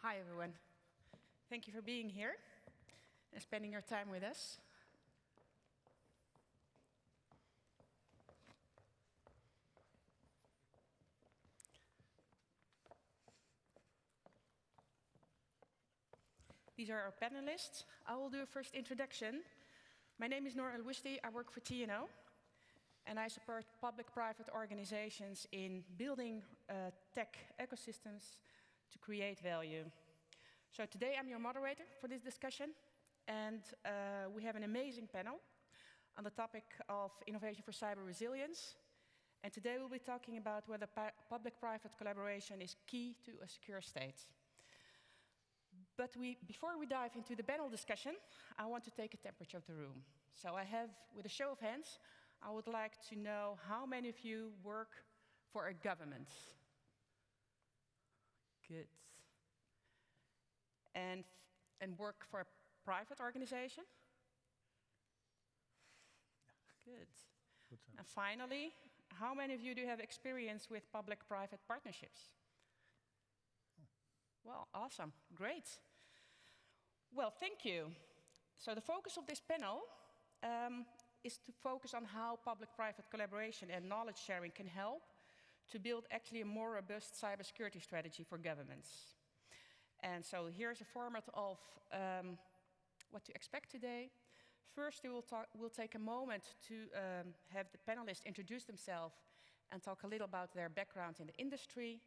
Hi, everyone. Thank you for being here and spending your time with us. These are our panelists. I will do a first introduction. My name is Noura Ouajdi. I work for TNO, and I support public-private organizations in building tech ecosystems to create value. So today I'm your moderator for this discussion, and we have an amazing panel on the topic of innovation for cyber resilience. And today we'll be talking about whether public-private collaboration is key to a secure state. But before we dive into the panel discussion, I want to take a temperature of the room. So I have, with a show of hands, I would like to know how many of you work for a government? Good. And work for a private organization? Good. And finally, how many of you do have experience with public-private partnerships? Well, awesome, great. Well, thank you. So the focus of this panel is to focus on how public-private collaboration and knowledge sharing can help to build actually a more robust cybersecurity strategy for governments. And so here's a format of what to expect today. First, we'll take a moment to have the panelists introduce themselves and talk a little about their background in the industry.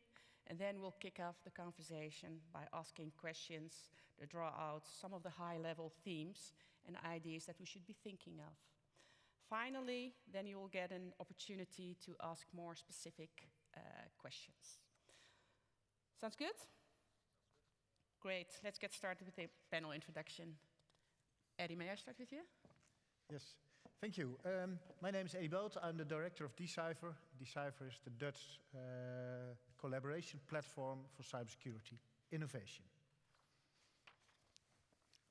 And then we'll kick off the conversation by asking questions that draw out some of the high-level themes and ideas that we should be thinking of. Finally, then you will get an opportunity to ask more specific questions. Sounds good? Great. Let's get started with the panel introduction. Eddy, may I start with you? Yes. Thank you. My name is Eddy Boot. I'm the director of dcypher. dcypher is the Dutch collaboration platform for cybersecurity innovation.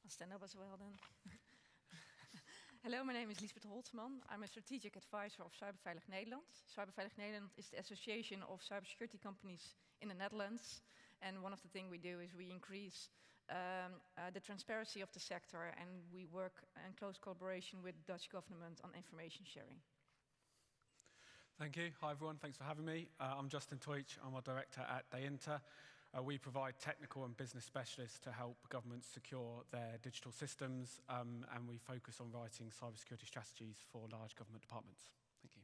I'll stand up as well then. Hello, my name is Liesbeth Holterman. I'm a strategic advisor of Cyberveilig Nederland. Cyberveilig Nederland is the association of cybersecurity companies in the Netherlands. And one of the things we do is we increase the transparency of the sector, and we work in close collaboration with the Dutch government on information sharing. Thank you. Hi, everyone. Thanks for having me. I'm Justin Teutsch. I'm our director at Daintta. We provide technical and business specialists to help governments secure their digital systems, and we focus on writing cybersecurity strategies for large government departments. Thank you.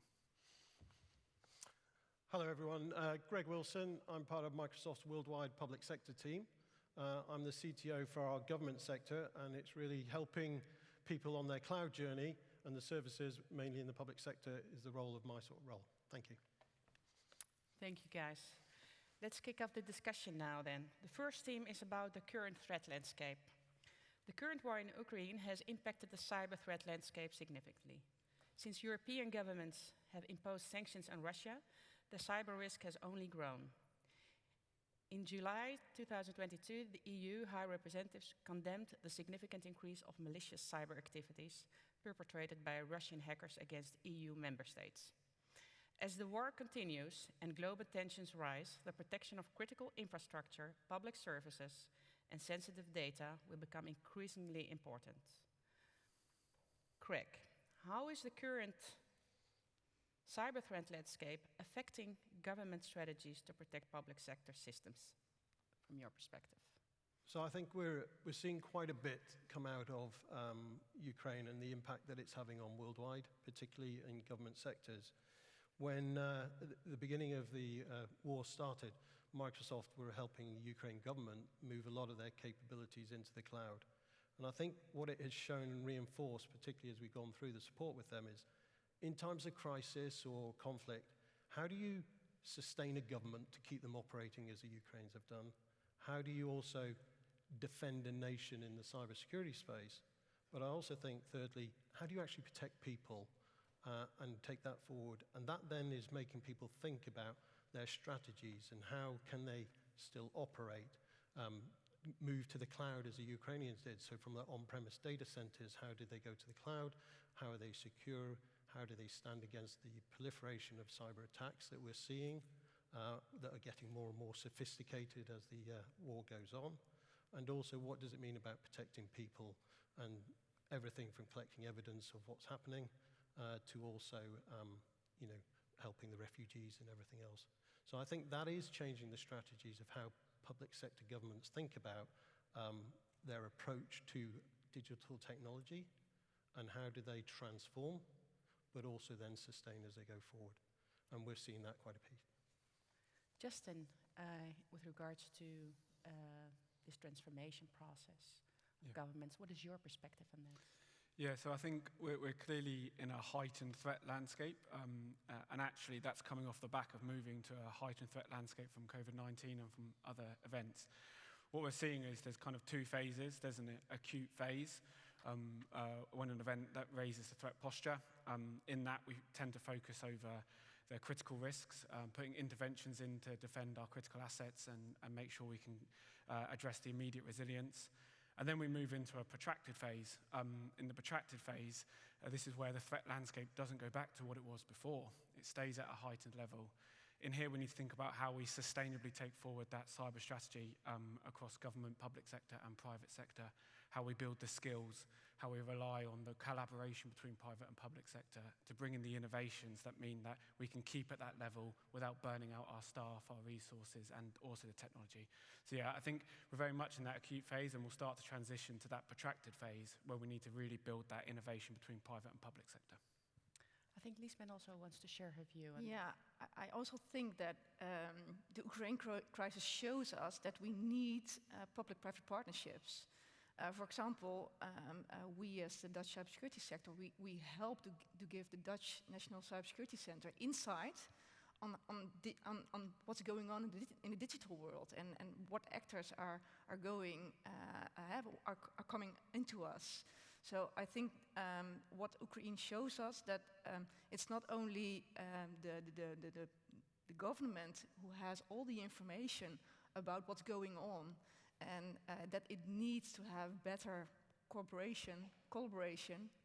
Hello, everyone. Greg Wilson. I'm part of Microsoft's worldwide public sector team. I'm the CTO for our government sector, and it's really helping people on their cloud journey, and the services, mainly in the public sector, is the role of my sort of role. Thank you. Thank you, guys. Let's kick off the discussion now, then. The first theme is about the current threat landscape. The current war in Ukraine has impacted the cyber threat landscape significantly. Since European governments have imposed sanctions on Russia, the cyber risk has only grown. In July 2022, the EU High Representatives condemned the significant increase of malicious cyber activities perpetrated by Russian hackers against EU member states. As the war continues and global tensions rise, the protection of critical infrastructure, public services, and sensitive data will become increasingly important. Craig, how is the current cyber threat landscape affecting government strategies to protect public sector systems, from your perspective? So I think we're seeing quite a bit come out of Ukraine and the impact that it's having on worldwide, particularly in government sectors. When the beginning of the war started, Microsoft were helping the Ukraine government move a lot of their capabilities into the cloud. And I think what it has shown and reinforced, particularly as we've gone through the support with them, is in times of crisis or conflict, how do you sustain a government to keep them operating as the Ukrainians have done? How do you also defend a nation in the cybersecurity space? But I also think, thirdly, how do you actually protect people and take that forward? And that then is making people think about their strategies and how can they still operate, move to the cloud as the Ukrainians did. So from the on-premise data centers, how did they go to the cloud? How are they secure? How do they stand against the proliferation of cyber attacks that we're seeing that are getting more and more sophisticated as the war goes on? And also, what does it mean about protecting people and everything from collecting evidence of what's happening to also, helping the refugees and everything else. So I think that is changing the strategies of how public sector governments think about their approach to digital technology and how do they transform, but also then sustain as they go forward. And we're seeing that quite a bit. Justin, with regards to this transformation process of governments, what is your perspective on that? Yeah, so I think we're clearly in a heightened threat landscape, and actually that's coming off the back of moving to a heightened threat landscape from COVID-19 and from other events. What we're seeing is there's kind of two phases. There's an acute phase, when an event that raises the threat posture. In that, we tend to focus over the critical risks, putting interventions in to defend our critical assets and make sure we can address the immediate resilience. And then we move into a protracted phase. In the protracted phase, this is where the threat landscape doesn't go back to what it was before. It stays at a heightened level. In here, we need to think about how we sustainably take forward that cyber strategy across government, public sector, and private sector, how we build the skills, how we rely on the collaboration between private and public sector to bring in the innovations that mean that we can keep at that level without burning out our staff, our resources, and also the technology. So yeah, I think we're very much in that acute phase, and we'll start to transition to that protracted phase where we need to really build that innovation between private and public sector. I think Liesbeth also wants to share her view. Yeah, I also think that the Ukraine crisis shows us that we need public-private partnerships. For example, we as the Dutch cybersecurity sector, we help to give the Dutch National Cybersecurity Center insight on what's going on in the digital world and what actors are coming into us. So I think what Ukraine shows us that it's not only the government who has all the information about what's going on, and that it needs to have better collaboration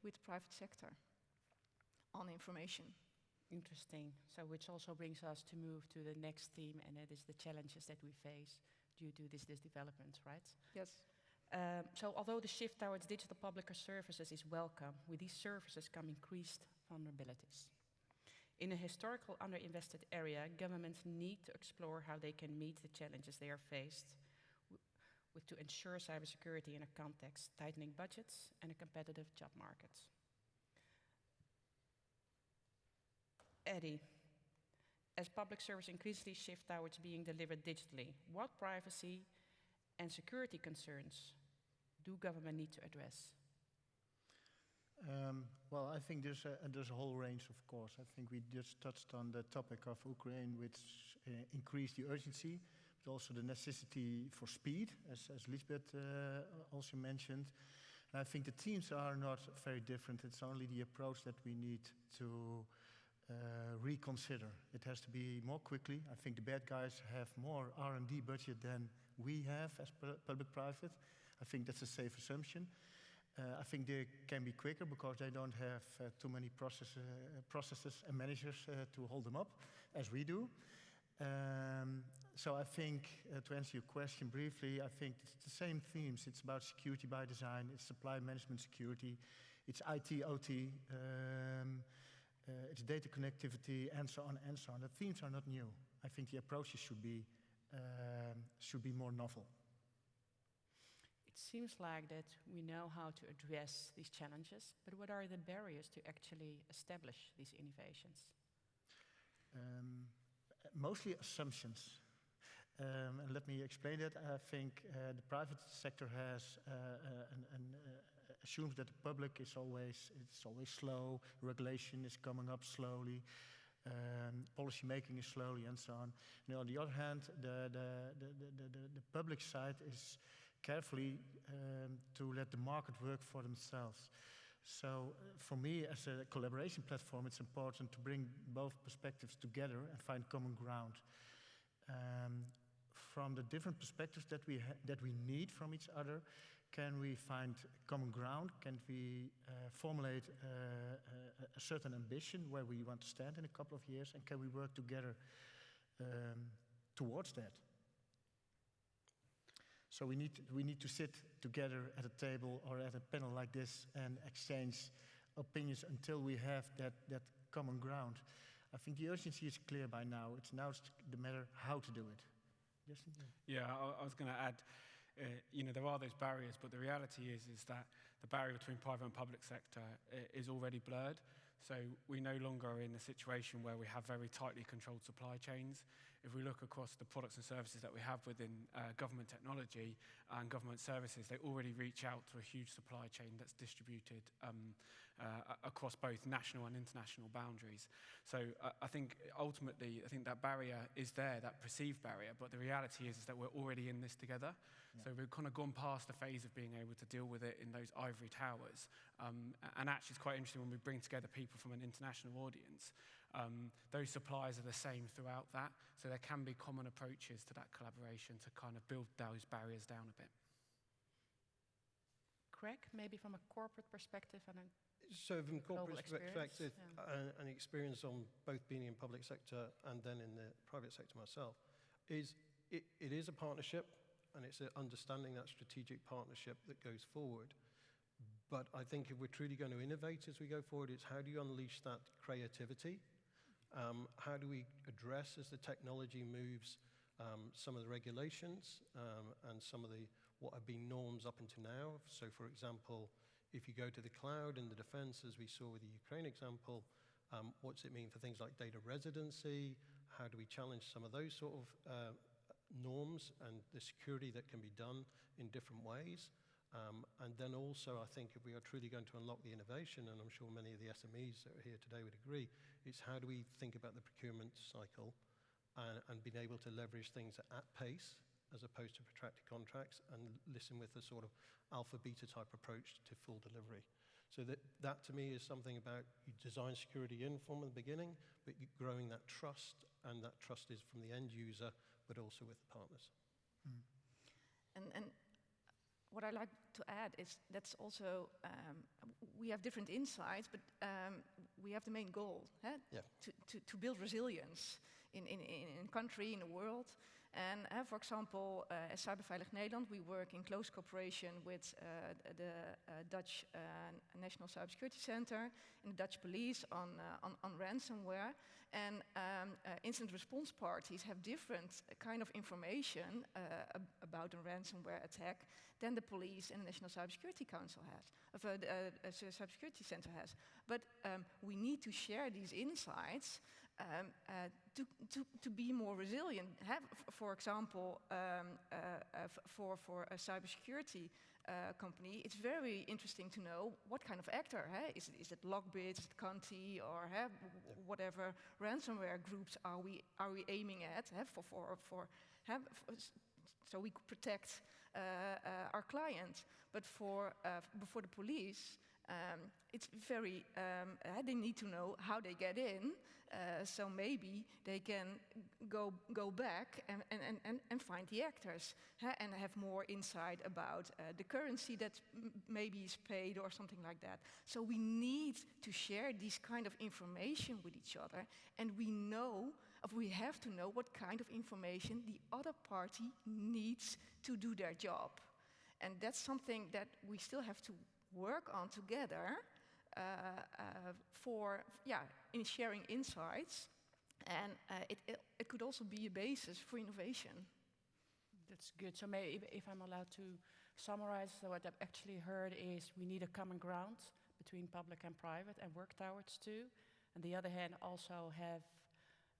with the private sector on information. Interesting. So which also brings us to move to the next theme, and that is the challenges that we face due to this development, right? Yes. So although the shift towards digital public services is welcome, with these services come increased vulnerabilities. In a historical underinvested area, governments need to explore how they can meet the challenges they are faced with to ensure cybersecurity in a context, tightening budgets and a competitive job market. Eddy, as public service increasingly shift towards being delivered digitally, what privacy and security concerns do government need to address? Well, I think there's a whole range, of course. I think we just touched on the topic of Ukraine, which increased the urgency, but also the necessity for speed, as Liesbeth also mentioned. And I think the themes are not very different. It's only the approach that we need to reconsider. It has to be more quickly. I think the bad guys have more R&D budget than we have as public-private. I think that's a safe assumption. I think they can be quicker because they don't have too many processes and managers to hold them up, as we do. So I think, to answer your question briefly, I think it's the same themes. It's about security by design, it's supply management security, it's IT, OT, it's data connectivity, and so on and so on. The themes are not new. I think the approaches should be more novel. It seems like that we know how to address these challenges, but what are the barriers to actually establish these innovations? Mostly assumptions. And let me explain that. I think the private sector has assumes that the public is always slow, regulation is coming up slowly, policy making is slowly, and so on. And on the other hand, the public side is carefully to let the market work for themselves. So for me, as a collaboration platform, it's important to bring both perspectives together and find common ground. From the different perspectives that we need from each other, can we find common ground? Can we formulate a certain ambition where we want to stand in a couple of years? And can we work together towards that? So we need to sit together at a table or at a panel like this and exchange opinions until we have that common ground. I think the urgency is clear by now. It's now the matter how to do it. Justin? Yeah, I was going to add, there are those barriers, but the reality is that the barrier between private and public sector is already blurred. So we no longer are in a situation where we have very tightly controlled supply chains. If we look across the products and services that we have within government technology and government services, they already reach out to a huge supply chain that's distributed across both national and international boundaries. So I think ultimately, that barrier is there, that perceived barrier, but the reality is that we're already in this together. Yeah. So we've kind of gone past the phase of being able to deal with it in those ivory towers. And actually it's quite interesting when we bring together people from an international audience. Those suppliers are the same throughout that, so there can be common approaches to that collaboration to kind of build those barriers down a bit. Craig, maybe from a corporate perspective and a so from corporate perspective, yeah. and experience on both being in public sector and then in the private sector myself, is it is a partnership, and it's understanding that strategic partnership that goes forward. But I think if we're truly going to innovate as we go forward, it's how do you unleash that creativity? How do we address, as the technology moves, some of the regulations and some of what have been norms up until now? So, for example, if you go to the cloud and the defense, as we saw with the Ukraine example, what's it mean for things like data residency? How do we challenge some of those sort of norms and the security that can be done in different ways? And then also, I think if we are truly going to unlock the innovation, and I'm sure many of the SMEs that are here today would agree, it's how do we think about the procurement cycle and being able to leverage things at pace as opposed to protracted contracts, and listen with a sort of alpha-beta type approach to full delivery. So that to me is something about you design security in from the beginning, but you're growing that trust, and that trust is from the end user, but also with the partners. Mm. And what I like to add is that's also, we have different insights, but we have the main goal, Yeah. to build resilience in country, in the world. And for example, as Cyberveilig Nederland, we work in close cooperation with the Dutch National Cybersecurity Center and the Dutch police on ransomware. And incident response parties have different kind of information about a ransomware attack than the police and the National Cybersecurity Council has, Cybersecurity Center has. But we need to share these insights to be more resilient. For example, for a cybersecurity company, it's very interesting to know what kind of actor. Is it Lockbit, is it Conti, or whatever ransomware groups are we aiming at? So we could protect our clients. But for the police, it's very, they need to know how they get in, so maybe they can go back and find the actors, and have more insight about the currency that maybe is paid or something like that. So we need to share this kind of information with each other, and we have to know what kind of information the other party needs to do their job. And that's something that we still have to work on together in sharing insights, and it could also be a basis for innovation. That's good. So maybe if I'm allowed to summarize, so what I've actually heard is we need a common ground between public and private and work towards two. On the other hand, also have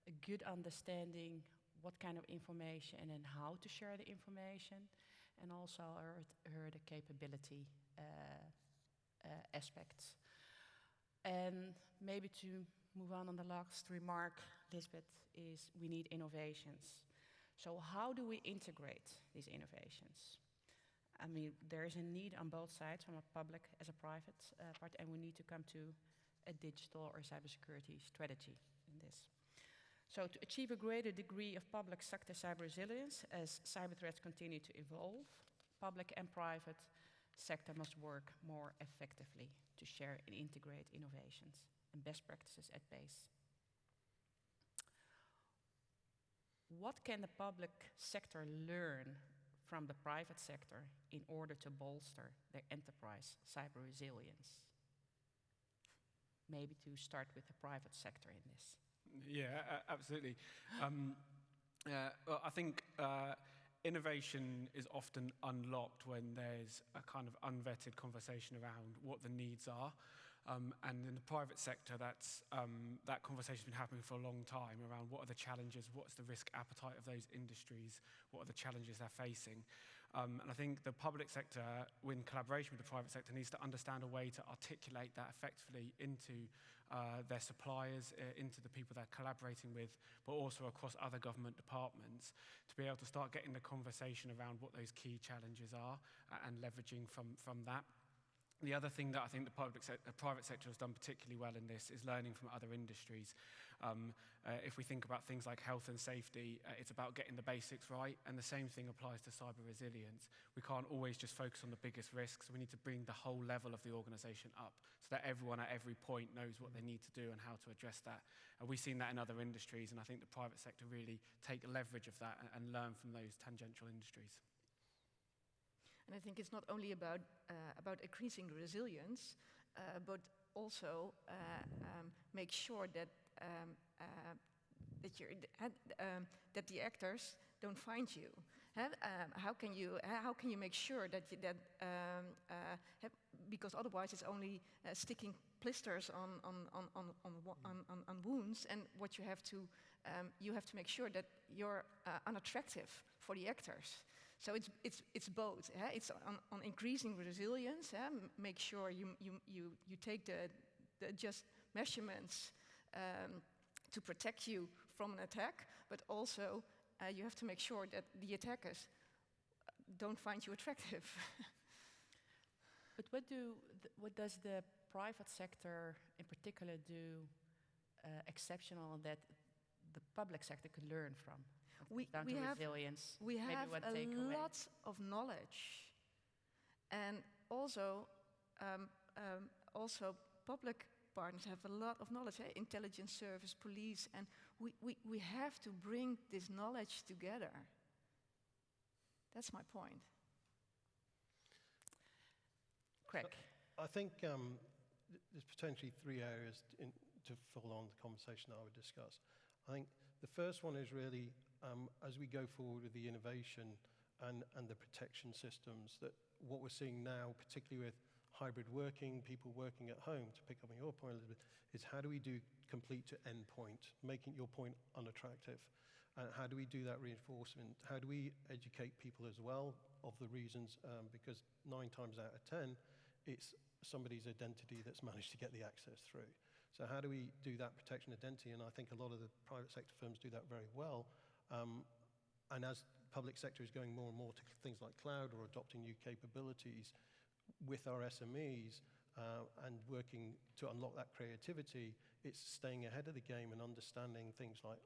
a good understanding what kind of information and how to share the information, and also heard the capability aspects. And maybe to move on the last remark, Liesbeth, is we need innovations. So how do we integrate these innovations? I mean, there is a need on both sides, from a public as a private part, and we need to come to a digital or cybersecurity strategy in this. So to achieve a greater degree of public sector cyber resilience as cyber threats continue to evolve, public and private sector must work more effectively to share and integrate innovations and best practices at pace. What can the public sector learn from the private sector in order to bolster their enterprise cyber resilience? Maybe to start with the private sector in this. Yeah, absolutely. Well, I think innovation is often unlocked when there's a kind of unvetted conversation around what the needs are. And in the private sector, that conversation's been happening for a long time around what are the challenges, what's the risk appetite of those industries, what are the challenges they're facing. And I think the public sector, in collaboration with the private sector, needs to understand a way to articulate that effectively into their suppliers, into the people they're collaborating with, but also across other government departments, to be able to start getting the conversation around what those key challenges are and leveraging from that. The other thing that I think the private sector has done particularly well in this is learning from other industries. If we think about things like health and safety, it's about getting the basics right, and the same thing applies to cyber resilience. We can't always just focus on the biggest risks. We need to bring the whole level of the organization up so that everyone at every point knows what they need to do and how to address that. And we've seen that in other industries, and I think the private sector really take leverage of that and learn from those tangential industries. And I think it's not only about increasing resilience, but also make sure that that the actors don't find you. How can you make sure that because otherwise it's only sticking blisters on wounds, and what you have to make sure that you're unattractive for the actors. So it's both. It's on increasing resilience. Make sure you take the just measurements to protect you from an attack, but also you have to make sure that the attackers don't find you attractive. But what does the private sector in particular do exceptional that the public sector could learn from? We have a lot of knowledge, and also public partners have a lot of knowledge, intelligence service, police, and we have to bring this knowledge together. That's my point. Craig. I think there's potentially three areas to follow on the conversation that I would discuss. I think the first one is really as we go forward with the innovation and the protection systems, that what we're seeing now, particularly with hybrid working, people working at home, to pick up on your point, Elizabeth, is how do we do complete to endpoint, making your point unattractive? And how do we do that reinforcement? How do we educate people as well of the reasons? Because 9 times out of 10, it's somebody's identity that's managed to get the access through. So how do we do that protection identity? And I think a lot of the private sector firms do that very well. And as public sector is going more and more to things like cloud or adopting new capabilities with our SMEs and working to unlock that creativity, it's staying ahead of the game and understanding things like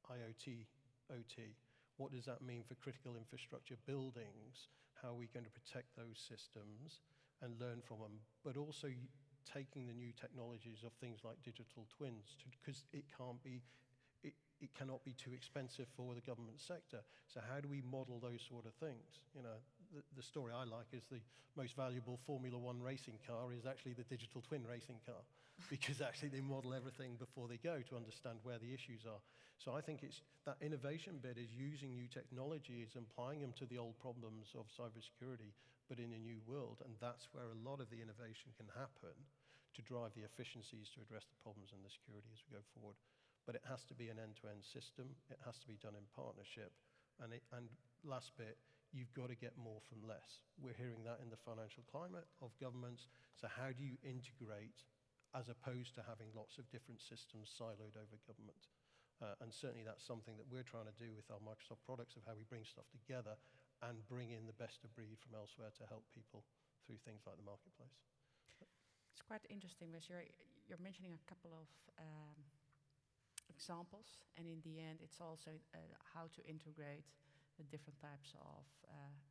IoT, OT. What does that mean for critical infrastructure buildings? How are we going to protect those systems and learn from them? But also taking the new technologies of things like digital twins, because it cannot be too expensive for the government sector. So how do we model those sort of things? You know, the story I like is the most valuable Formula One racing car is actually the digital twin racing car, because actually they model everything before they go to understand where the issues are. So I think it's that innovation bit is using new technologies and applying them to the old problems of cybersecurity, but in a new world. And that's where a lot of the innovation can happen to drive the efficiencies to address the problems in the security as we go forward. But it has to be an end-to-end system. It has to be done in partnership. And last bit, you've got to get more from less. We're hearing that in the financial climate of governments. So how do you integrate as opposed to having lots of different systems siloed over government? And certainly that's something that we're trying to do with our Microsoft products, of how we bring stuff together and bring in the best of breed from elsewhere to help people through things like the marketplace. It's quite interesting, because you're mentioning a couple of examples, and in the end it's also how to integrate the different types of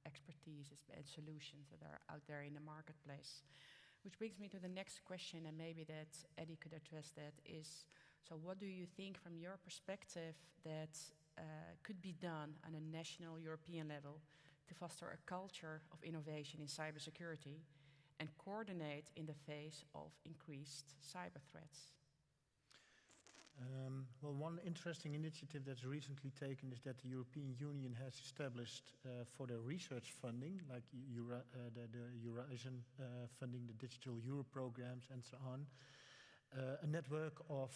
expertise and solutions that are out there in the marketplace. Which brings me to the next question, and maybe that Eddy could address that, is, so what do you think from your perspective that could be done on a national European level to foster a culture of innovation in cybersecurity and coordinate in the face of increased cyber threats? Well, one interesting initiative that's recently taken is that the European Union has established for their research funding, like the Horizon funding, the Digital Europe programs, and so on, a network of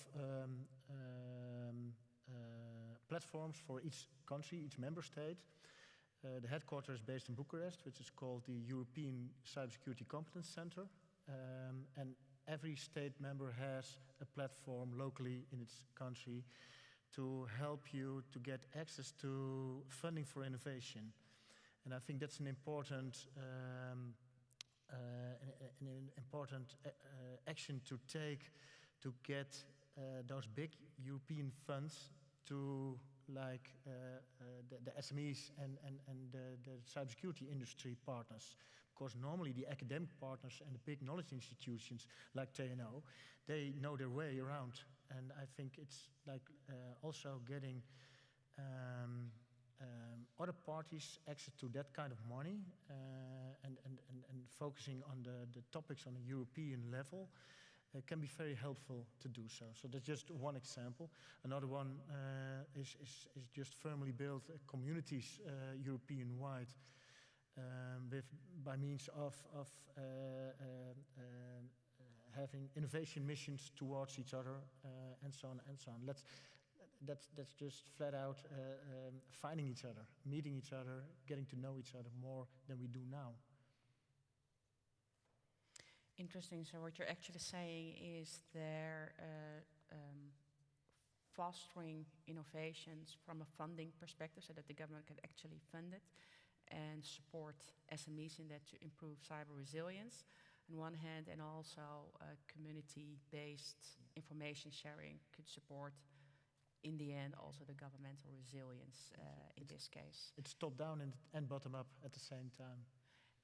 platforms for each country, each member state. The headquarters is based in Bucharest, which is called the European Cybersecurity Competence Center, and every state member has a platform locally in its country to help you to get access to funding for innovation. And I think that's an important action to take to get those big European funds to like the SMEs and the cybersecurity industry partners. Because normally the academic partners and the big knowledge institutions like TNO, they know their way around. And I think it's like also getting other parties access to that kind of money and focusing on the topics on a European level can be very helpful to do so. So that's just one example. Another one is just firmly built communities European-wide. By means of having innovation missions towards each other and so on and so on. That's just flat out finding each other, meeting each other, getting to know each other more than we do now. Interesting. So what you're actually saying is they're fostering innovations from a funding perspective so that the government can actually fund it and support SMEs in that to improve cyber resilience on one hand, and also community-based information sharing could support, in the end, also the governmental resilience in this case. It's top-down and bottom-up at the same time.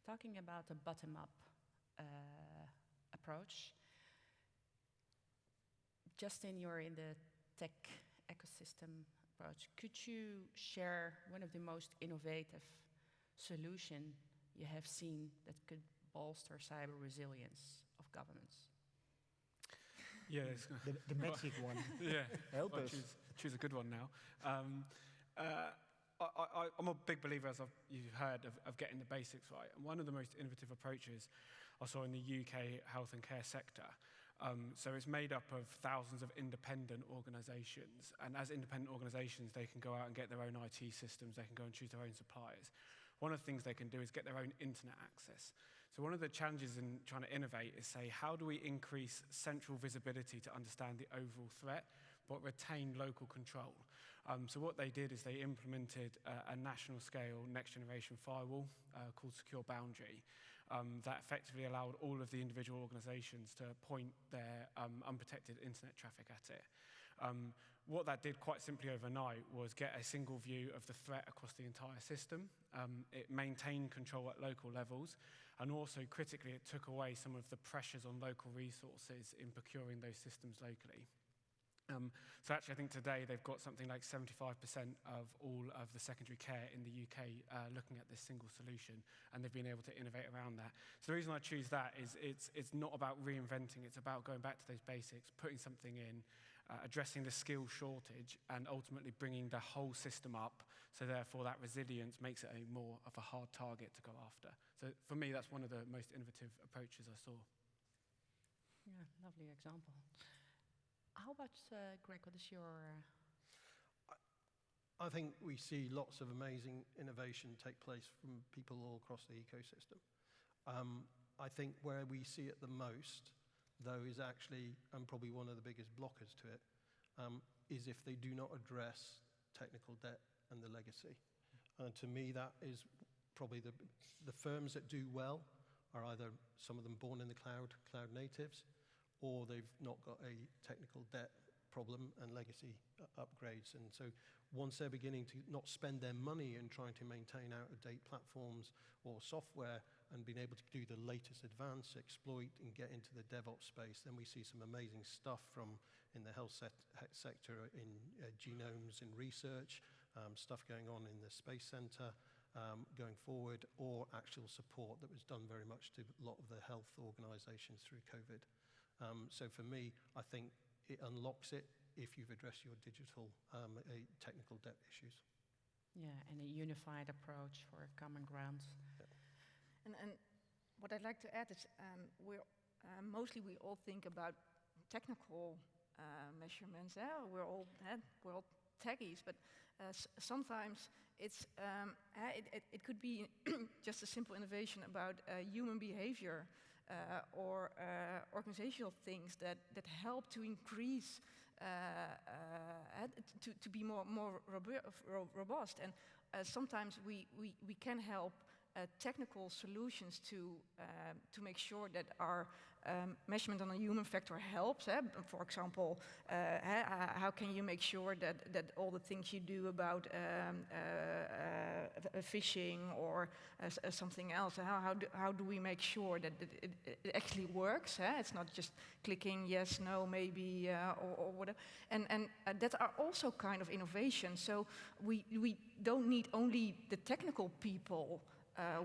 Talking about a bottom-up approach, Justin, you're in the tech ecosystem approach. Could you share one of the most innovative solution you have seen that could bolster cyber resilience of governments? Yeah, the magic one. Yeah, help us. Choose a good one now. I'm a big believer, as you've heard, of getting the basics right. And one of the most innovative approaches I saw in the UK health and care sector. So it's made up of thousands of independent organisations, and as independent organisations, they can go out and get their own IT systems. They can go and choose their own suppliers. One of the things they can do is get their own internet access. So one of the challenges in trying to innovate is say, how do we increase central visibility to understand the overall threat, but retain local control? So what they did is they implemented a national scale next generation firewall called Secure Boundary that effectively allowed all of the individual organisations to point their unprotected internet traffic at it. What that did quite simply overnight was get a single view of the threat across the entire system. It maintained control at local levels, and also critically it took away some of the pressures on local resources in procuring those systems locally. So actually I think today they've got something like 75% of all of the secondary care in the UK looking at this single solution, and they've been able to innovate around that. So the reason I choose that is it's not about reinventing, it's about going back to those basics, putting something in, addressing the skill shortage, and ultimately bringing the whole system up, so therefore that resilience makes it a more of a hard target to go after. So for me, that's one of the most innovative approaches I saw. Yeah, lovely example. How about Greg, what is your... I think we see lots of amazing innovation take place from people all across the ecosystem. I think where we see it the most, though, is actually, and probably one of the biggest blockers to it, is if they do not address technical debt and the legacy. And to me, that is probably the firms that do well are either some of them born in the cloud natives, or they've not got a technical debt problem and legacy upgrades. And so once they're beginning to not spend their money in trying to maintain out-of-date platforms or software and being able to do the latest advance, exploit and get into the DevOps space, then we see some amazing stuff from in the health sector, in genomes, in research, stuff going on in the space center, going forward, or actual support that was done very much to a lot of the health organisations through COVID. So for me, I think it unlocks it if you've addressed your digital technical debt issues. Yeah, and a unified approach for common ground. And what I'd like to add is mostly we all think about technical measurements. We're all techies, but sometimes it could be just a simple innovation about human behavior or organizational things that help to increase to be more robust. And sometimes we can help technical solutions to make sure that our measurement on a human factor helps. For example, how can you make sure that all the things you do about phishing or something else, how do we make sure that it actually works? It's not just clicking yes, no, maybe, or whatever. And that are also kind of innovation. So we don't need only the technical people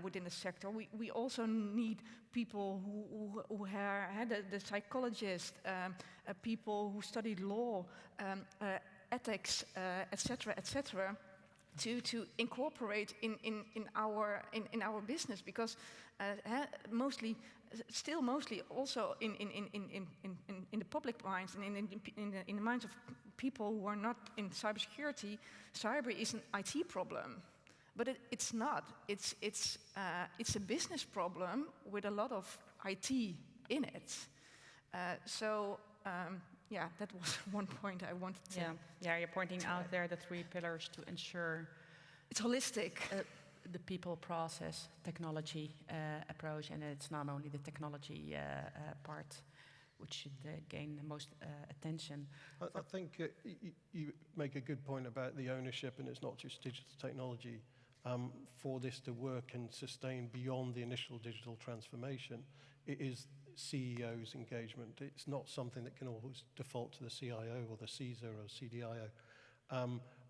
within the sector. We also need people who are the psychologists, people who studied law, ethics, etc., to incorporate in our business, because mostly also in the public minds and in the minds of people who are not in cybersecurity, cyber is an IT problem. But it's not. It's a business problem with a lot of IT in it. Yeah, that was one point I wanted to. Yeah, you're pointing out there the 3 pillars to ensure it's holistic. The people, process, technology approach, and it's not only the technology part which should gain the most attention. I think you make a good point about the ownership, and it's not just digital technology. For this to work and sustain beyond the initial digital transformation, it is CEO's engagement. It's not something that can always default to the CIO or the CISO or CDIO.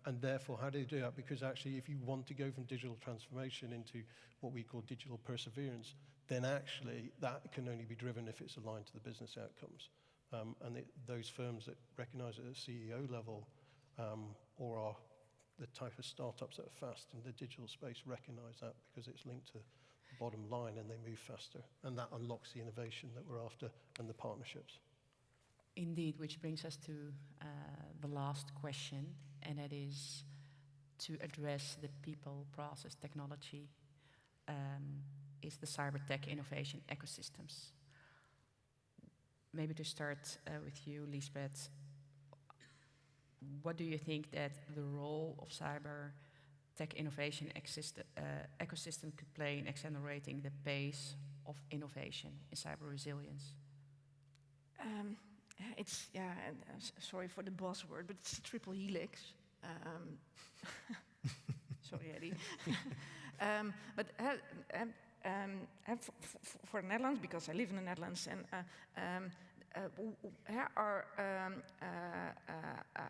And therefore, how do you do that? Because actually, if you want to go from digital transformation into what we call digital perseverance, then actually that can only be driven if it's aligned to the business outcomes. And those firms that recognize it at the CEO level or are the type of startups that are fast in the digital space recognize that, because it's linked to the bottom line and they move faster. And that unlocks the innovation that we're after and the partnerships. Indeed, which brings us to the last question, and that is to address the people, process, technology, is the cyber tech innovation ecosystems. Maybe to start with you, Liesbeth, what do you think that the role of cyber tech innovation ecosystem could play in accelerating the pace of innovation in cyber resilience? Sorry for the buzzword, but it's a triple helix. Sorry, Eddy. For the Netherlands, because I live in the Netherlands, and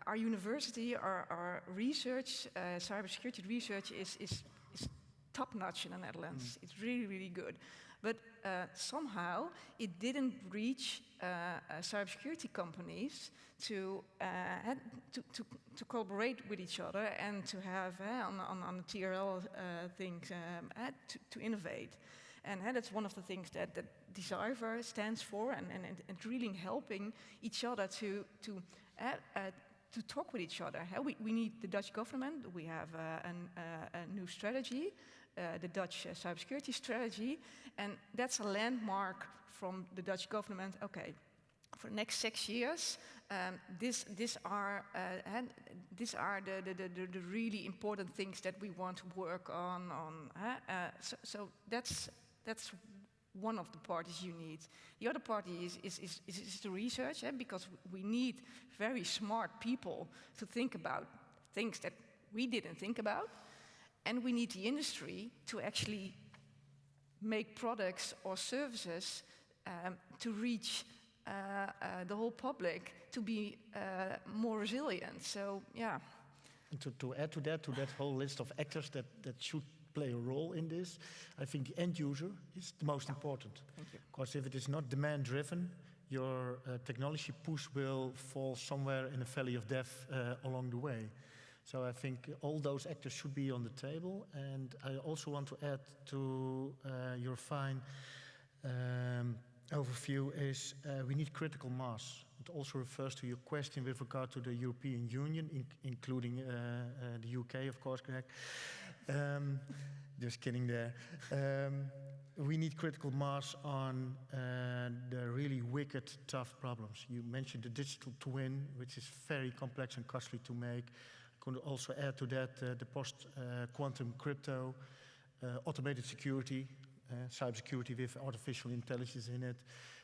our university, our research, cybersecurity research is top-notch in the Netherlands. It's really, really good. But somehow it didn't reach cybersecurity companies to collaborate with each other and to have on the TRL things to innovate. And that's one of the things that dcypher stands for, and really helping each other to talk with each other. We need the Dutch government. We have a new strategy, the Dutch cybersecurity strategy, and that's a landmark from the Dutch government. Okay, for the next 6 years, these are the really important things that we want to work on. So that's one of the parties you need. The other party is the research, because we need very smart people to think about things that we didn't think about. And we need the industry to actually make products or services to reach the whole public to be more resilient. So, yeah. And to add to that whole list of actors that should play a role in this. I think the end user is the most important. Thank you. Because if it is not demand-driven, your technology push will fall somewhere in a valley of death along the way. So I think all those actors should be on the table. And I also want to add to your fine overview is we need critical mass. It also refers to your question with regard to the European Union, including the UK, of course, Greg. Just kidding there. We need critical mass on the really wicked, tough problems. You mentioned the digital twin, which is very complex and costly to make. I could also add to that the post-quantum crypto, automated security, cybersecurity with artificial intelligence in it.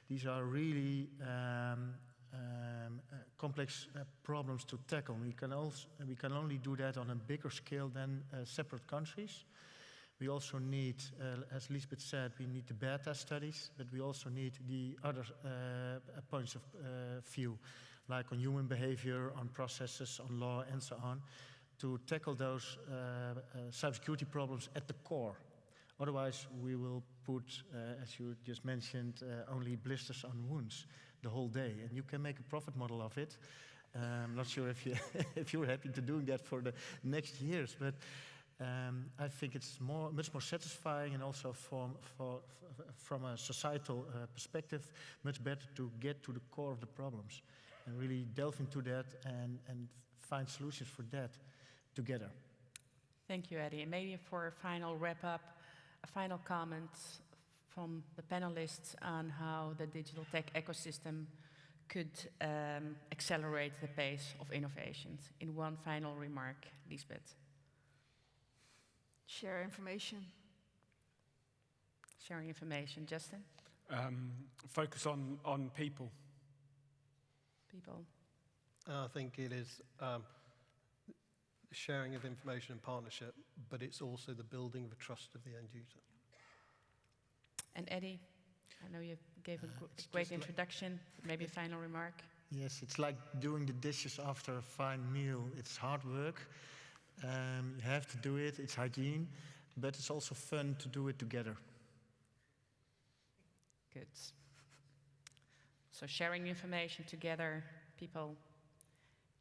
These are really complex problems to tackle. We can only do that on a bigger scale than separate countries. We also need, as Liesbeth said, we need the beta studies, but we also need the other points of view, like on human behavior, on processes, on law, and so on, to tackle those cybersecurity problems at the core. Otherwise, we will put, as you just mentioned, only blisters on wounds the whole day, and you can make a profit model of it. I'm not sure if you're happy to doing that for the next years, but I think it's much more satisfying, and also from a societal perspective, much better to get to the core of the problems and really delve into that and find solutions for that together. Thank you, Eddy. And maybe for a final wrap-up, a final comment from the panelists on how the digital tech ecosystem could accelerate the pace of innovations. In one final remark, Liesbeth. Share information. Sharing information. Justin? Focus on people. People. I think it is sharing of information and partnership, but it's also the building of trust of the end user. And Eddy, I know you gave a great introduction, maybe a final remark. Yes, it's like doing the dishes after a fine meal. It's hard work. You have to do it, it's hygiene, but it's also fun to do it together. Good. So sharing information together, people,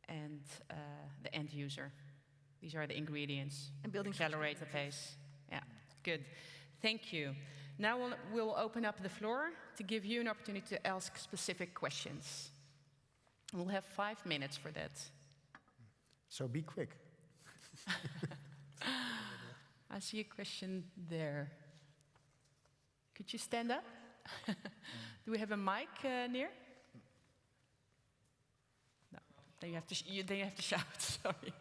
and the end user. These are the ingredients. And building accelerate the pace. Yeah, good. Thank you. Now we'll open up the floor to give you an opportunity to ask specific questions. We'll have 5 minutes for that. So be quick. I see a question there. Could you stand up? Do we have a mic near? No. Then you have to shout. Sorry.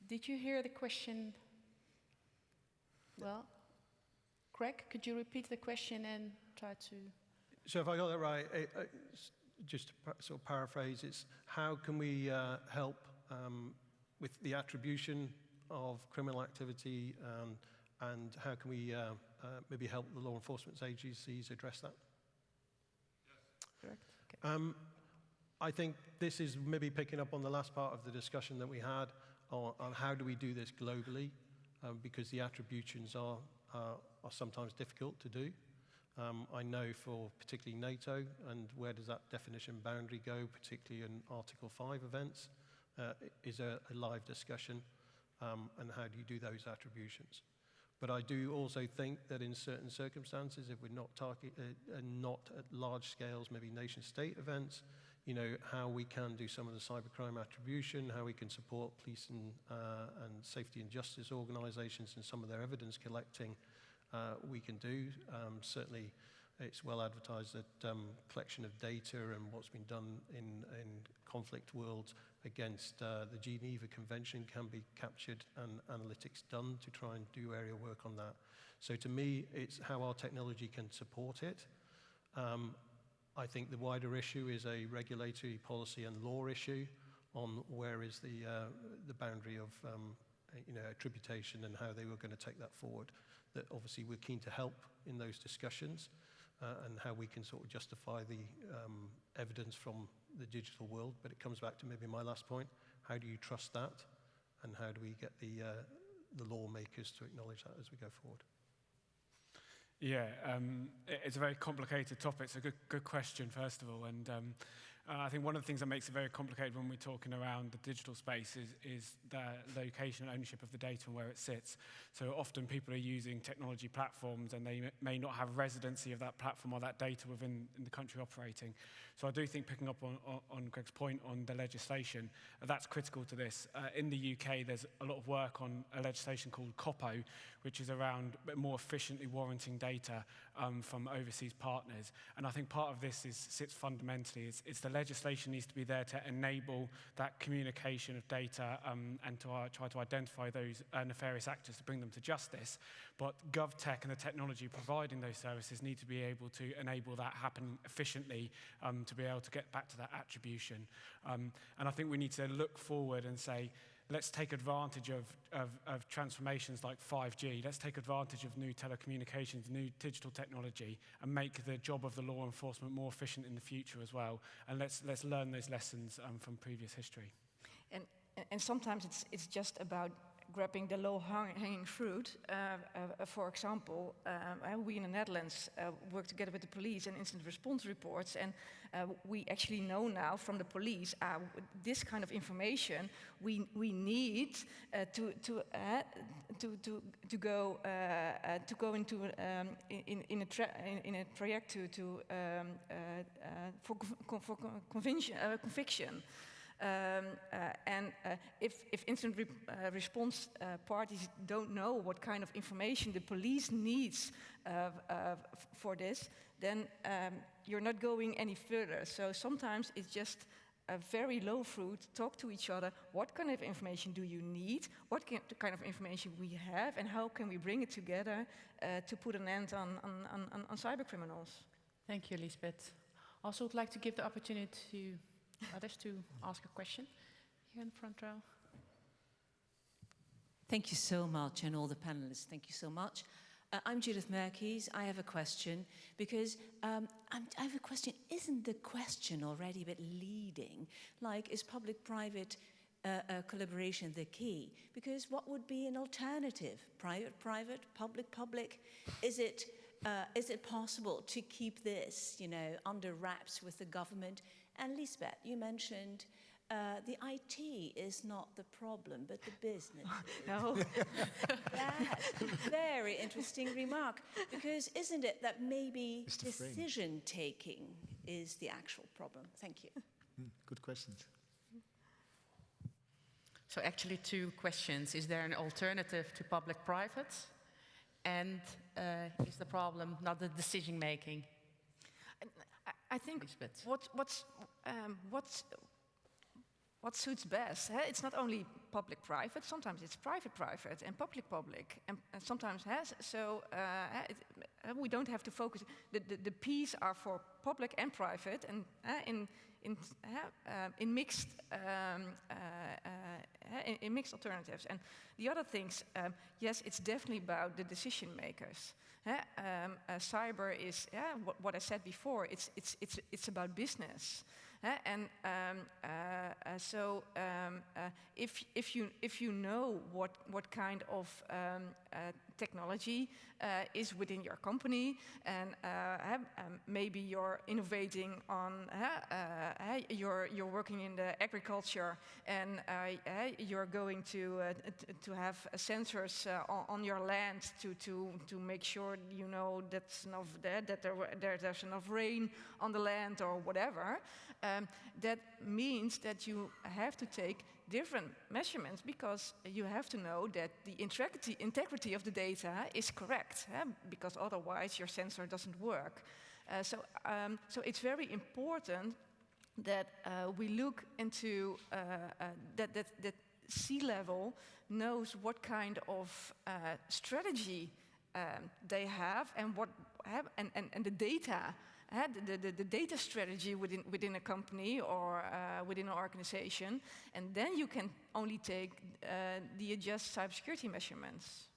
Did you hear the question? Well, Greg, could you repeat the question and try to... So if I got that right, just to sort of paraphrase, it's how can we help with the attribution of criminal activity, and how can we maybe help the law enforcement agencies address that? Yes. Correct. Okay. I think this is maybe picking up on the last part of the discussion that we had on how do we do this globally, because the attributions are sometimes difficult to do. I know for particularly NATO, and where does that definition boundary go, particularly in Article 5 events, is a live discussion, and how do you do those attributions. But I do also think that in certain circumstances, if we're not not at large scales, maybe nation-state events, you know, how we can do some of the cybercrime attribution, how we can support police and safety and justice organizations in some of their evidence collecting, we can do. Certainly, it's well advertised that collection of data and what's been done in conflict worlds against the Geneva Convention can be captured and analytics done to try and do area work on that. So to me, it's how our technology can support it. I think the wider issue is a regulatory policy and law issue on where is the boundary of attribution and how they were going to take that forward. That obviously we're keen to help in those discussions and how we can sort of justify the evidence from the digital world. But it comes back to maybe my last point: how do you trust that, and how do we get the lawmakers to acknowledge that as we go forward? Yeah, it's a very complicated topic. It's a good question, first of all. And I think one of the things that makes it very complicated when we're talking around the digital space is the location and ownership of the data and where it sits. So often people are using technology platforms and they may not have residency of that platform or that data within the country operating. So I do think, picking up on Greg's point on the legislation, that's critical to this. In the UK, there's a lot of work on a legislation called COPO, which is around more efficiently warranting data from overseas partners. And I think part of this sits fundamentally. It's the legislation needs to be there to enable that communication of data and to try to identify those nefarious actors to bring them to justice. But GovTech and the technology providing those services need to be able to enable that happen efficiently to be able to get back to that attribution. And I think we need to look forward and say, let's take advantage of transformations like 5G. Let's take advantage of new telecommunications, new digital technology, and make the job of the law enforcement more efficient in the future as well. And let's learn those lessons from previous history. And sometimes it's just about grabbing the low-hanging fruit. For example, we in the Netherlands work together with the police and incident response reports, and we actually know now from the police this kind of information we need to go into in a traject for conviction. If incident response parties don't know what kind of information the police needs for this, then you're not going any further. So sometimes it's just a very low fruit. Talk to each other. What kind of information do you need? What kind of information we have, and how can we bring it together to put an end on cyber criminals? Thank you, Liesbeth. Also, would like to give the opportunity to others to ask a question. Here in the front row. Thank you so much, and all the panelists, thank you so much. I'm Judith Merkies. I have a question, because I have a question. Isn't the question already a bit leading? Like, is public-private collaboration the key? Because what would be an alternative? Private, public? Is it possible to keep this, under wraps with the government? And Liesbeth, you mentioned the IT is not the problem, but the business. No. That's a very interesting remark, because isn't it that maybe decision-taking is the actual problem? Thank you. Good questions. So actually 2 questions. Is there an alternative to public-private? And is the problem not the decision-making? I think what suits best. It's not only public-private. Sometimes it's private-private and public-public, and sometimes we don't have to focus. The P's are for public and private, and in mixed alternatives. And the other things, yes, it's definitely about the decision makers. Cyber is what I said before. It's about business. So if you know what kind of technology is within your company, and maybe you're innovating on you're working in the agriculture, and you're going to have sensors on your land to make sure that's enough there's enough rain on the land or whatever. That means that you have to take different measurements because you have to know that the integrity of the data is correct, because otherwise your sensor doesn't work. So it's very important that we look into that C-level knows what kind of strategy they have and and the data. The data strategy within a company or within an organization, and then you can only take the adjust cybersecurity measurements.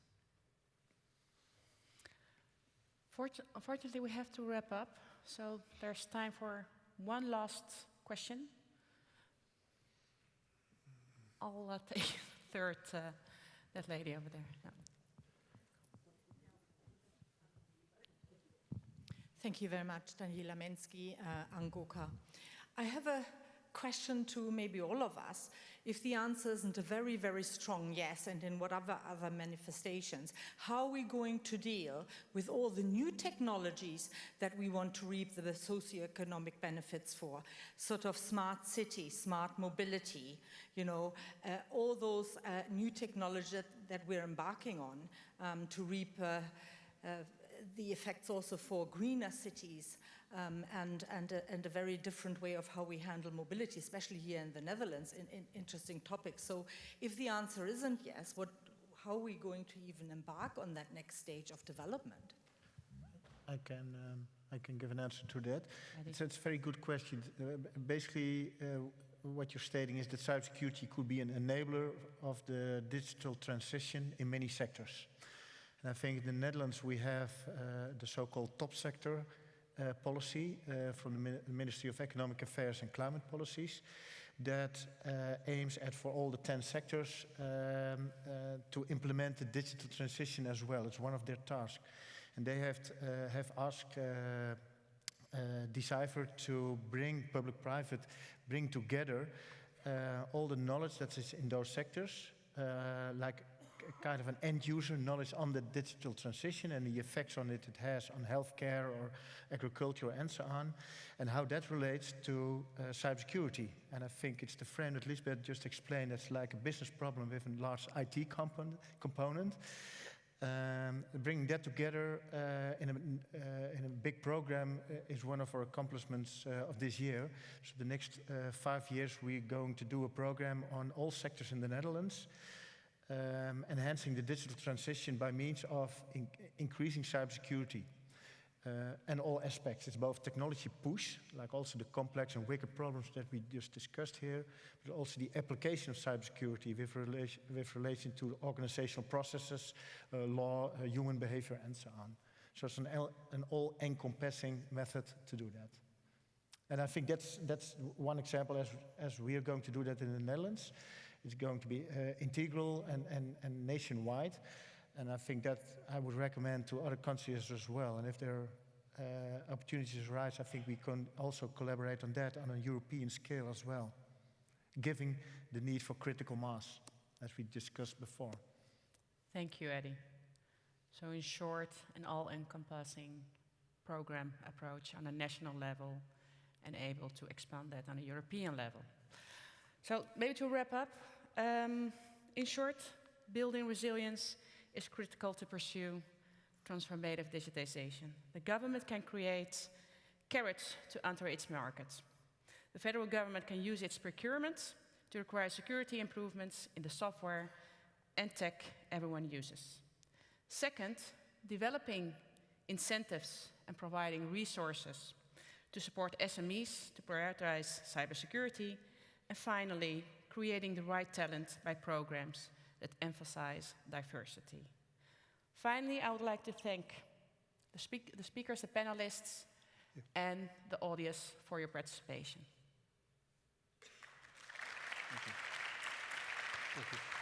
Unfortunately, we have to wrap up, so there's time for one last question. I'll take third, that lady over there. Yeah. Thank you very much, Daniela Mensky, Angoka. I have a question to maybe all of us. If the answer isn't a very, very strong yes, and in whatever other manifestations, how are we going to deal with all the new technologies that we want to reap the socioeconomic benefits for? Sort of smart city, smart mobility, all those new technologies that we're embarking on to reap the effects also for greener cities and a very different way of how we handle mobility, especially here in the Netherlands, in interesting topics. So if the answer isn't yes, how are we going to even embark on that next stage of development? I can give an answer to that. It's a very good question. Basically, what you're stating is that cybersecurity could be an enabler of the digital transition in many sectors. And I think in the Netherlands we have the so-called top sector policy from the Ministry of Economic Affairs and Climate Policies that aims at, for all the 10 sectors, to implement the digital transition as well. It's one of their tasks. And they have asked dcypher to bring public-private, bring together all the knowledge that is in those sectors, like kind of an end-user knowledge on the digital transition and the effects on it has on healthcare or agriculture and so on, and how that relates to cybersecurity. And I think it's the frame that Liesbeth just explained. It's like a business problem with a large IT component. Bringing that together in a big program is one of our accomplishments of this year. So the next 5 years we're going to do a program on all sectors in the Netherlands, enhancing the digital transition by means of increasing cybersecurity and all aspects. It's both technology push, like also the complex and wicked problems that we just discussed here, but also the application of cybersecurity with relation to organizational processes, law, human behavior, and so on. So it's an all-encompassing method to do that. And I think that's one example as we are going to do that in the Netherlands. It's going to be integral and nationwide. And I think that I would recommend to other countries as well. And if there are opportunities arise, I think we can also collaborate on that on a European scale as well, given the need for critical mass, as we discussed before. Thank you, Eddy. So in short, an all-encompassing program approach on a national level and able to expand that on a European level. So maybe to wrap up, in short, building resilience is critical to pursue transformative digitization. The government can create carrots to enter its markets. The federal government can use its procurement to require security improvements in the software and tech everyone uses. Second, developing incentives and providing resources to support SMEs to prioritize cybersecurity. And finally, creating the right talent by programs that emphasize diversity. Finally, I would like to thank the speakers, the panelists, and the audience for your participation. Thank you. Thank you.